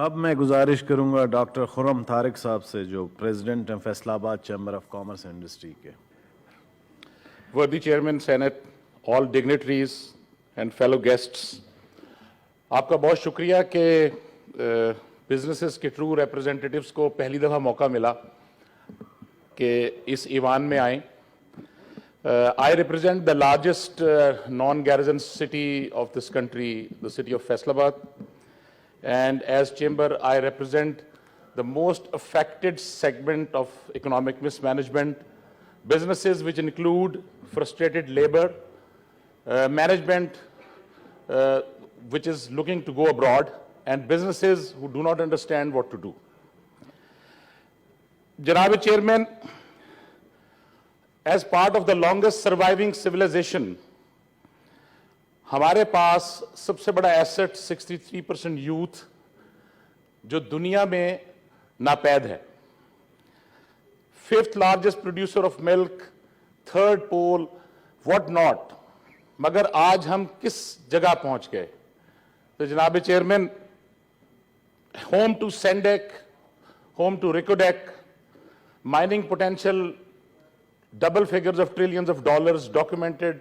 اب میں گزارش کروں گا ڈاکٹر خرم طارق صاحب سے جو پریزیڈنٹ ہیں فیصل آباد chamber of commerce and industry کے. Worthy Chairman, Senate, all dignitaries and fellow guests, آپ کا بہت شکریہ کہ بزنسز کے ٹرو ریپرزینٹیٹیوز کو پہلی دفعہ موقع ملا کہ اس ایوان میں آئیں. I represent the largest non-garrison city of this country, the city of Faisalabad. And as Chamber, I represent the most affected segment of economic mismanagement, businesses which include frustrated labor, management which is looking to go abroad, and businesses who do not understand what to do. Janab Chairman, as part of the longest surviving civilization, ہمارے پاس سب سے بڑا asset 63% youth جو دنیا میں ناپید ہے. 5th largest producer of milk, 3rd pole, what not. مگر آج ہم کس جگہ پہنچ گئے؟ تو جناب chairman, home to Saindak, home to Reko Diq, mining potential double figures of trillions of dollars documented,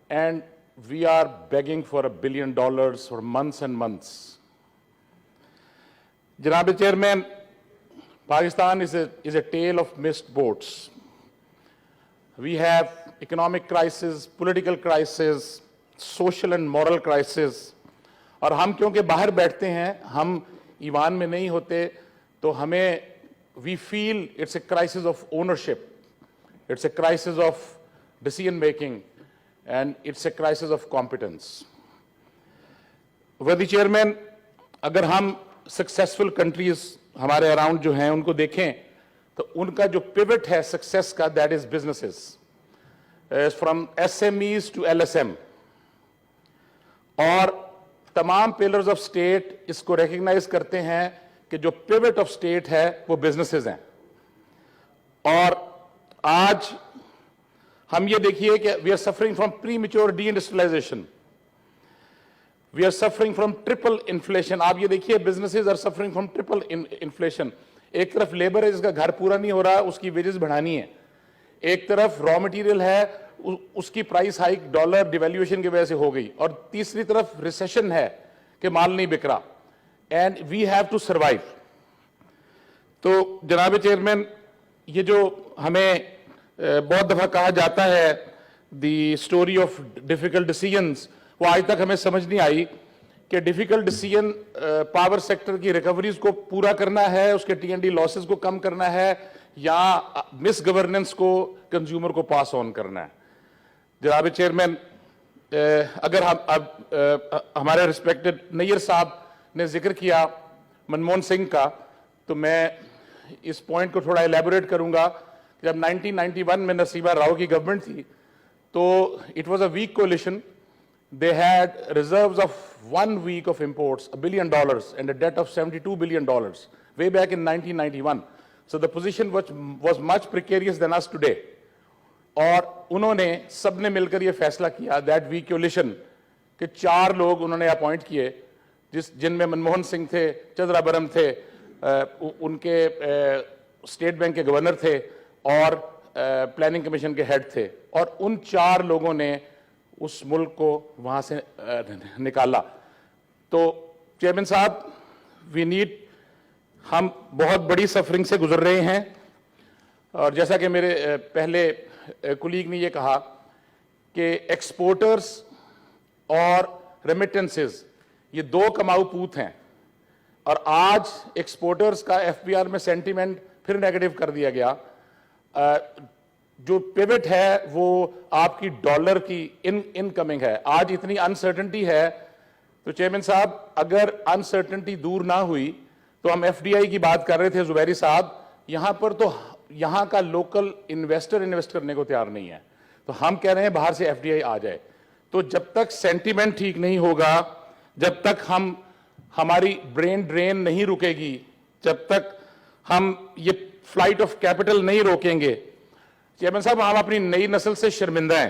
and we are begging for $1 billion for months and months. Janab Chairman, Pakistan is a tale of missed boats. We have economic crisis, political crisis, social and moral crisis. اور ہم کیونکہ باہر بیٹھتے ہیں، ہم ایوان میں نہیں ہوتے، تو ہمیں we feel it's a crisis of ownership. It's a crisis of decision making, and it's a crisis of competence. Worthy Chairman, اگر ہم successful countries ہمارے around جو ہیں ان کو دیکھیں تو ان کا جو pivot ہے success کا, that is businesses. From SMEs to LSM. اور تمام pillars of state اس کو recognize کرتے ہیں کہ جو pivot of state ہے وہ businesses ہیں. اور آج ہم یہ دیکھیے کہ we are suffering from premature deindustrialization. We are suffering from triple inflation. آپ یہ دیکھیے businesses are suffering from triple inflation. ایک طرف لیبر ہے جس کا گھر پورا نہیں ہو رہا، اس کی ویجز بڑھانی ہے. ایک طرف را مٹیریل ہے، اس کی پرائس ہائک ڈالر ڈیویلیویشن کی وجہ سے ہو گئی. اور تیسری طرف ریسیشن ہے کہ مال نہیں بک رہا. And we have to survive. تو جناب چیئرمین، یہ جو ہمیں بہت دفعہ کہا جاتا ہے the story of difficult decisions, وہ آج تک ہمیں سمجھ نہیں آئی کہ ڈیفیکلٹ ڈیسیژن پاور سیکٹر کی ریکوریز کو پورا کرنا ہے، اس کے ٹی این ڈی لاسز کو کم کرنا ہے، یا مس گورننس کو کنزیومر کو پاس آن کرنا ہے. جناب چیئرمین، اگر ہمارے ریسپیکٹڈ نیئر صاحب نے ذکر کیا منموہن سنگھ کا، تو میں اس پوائنٹ کو تھوڑا ایلیبوریٹ کروں گا. جب 1991 میں نرسیما راؤ کی گورنمنٹ تھی تو it was a weak coalition. They had reserves of 1 week of imports $1 billion and a debt of $72 billion way back in 1991. So the position was much precarious than us today. اور انہوں نے سب نے مل کر یہ فیصلہ کیا that weak coalition کہ 4 لوگ انہوں نے اپوائنٹ کیے، جن میں منموہن سنگھ تھے، چدرابرم تھے، ان کے اسٹیٹ بینک کے گورنر تھے، اور پلاننگ کمیشن کے ہیڈ تھے. اور ان 4 لوگوں نے اس ملک کو وہاں سے نکالا. تو چیئرمین صاحب، ہم بہت بڑی سفرنگ سے گزر رہے ہیں. اور جیسا کہ میرے پہلے کولیگ نے یہ کہا کہ ایکسپورٹرز اور ریمیٹنسز یہ 2 کماؤ پوت ہیں. اور آج ایکسپورٹرز کا ایف بی آر میں سینٹیمنٹ پھر نیگیٹو کر دیا گیا. جو پیوٹ ہے وہ آپ کی ڈالر کی انکمنگ ہے. آج اتنی انسرٹنٹی ہے تو چیئرمین صاحب، اگر انسرٹنٹی دور نہ ہوئی تو ہم ایف ڈی آئی کی بات کر رہے تھے زبیری صاحب، یہاں پر تو یہاں کا لوکل انویسٹر انویسٹ کرنے کو تیار نہیں ہے. تو ہم کہہ رہے ہیں باہر سے ایف ڈی آئی آ جائے. تو جب تک سینٹیمنٹ ٹھیک نہیں ہوگا، جب تک ہماری برین ڈرین نہیں رکے گی، جب تک ہم یہ فلائٹ آف کیپٹل نہیں روکیں گے، چیئرمین صاحب ہم اپنی نئی نسل سے شرمندہ ہیں.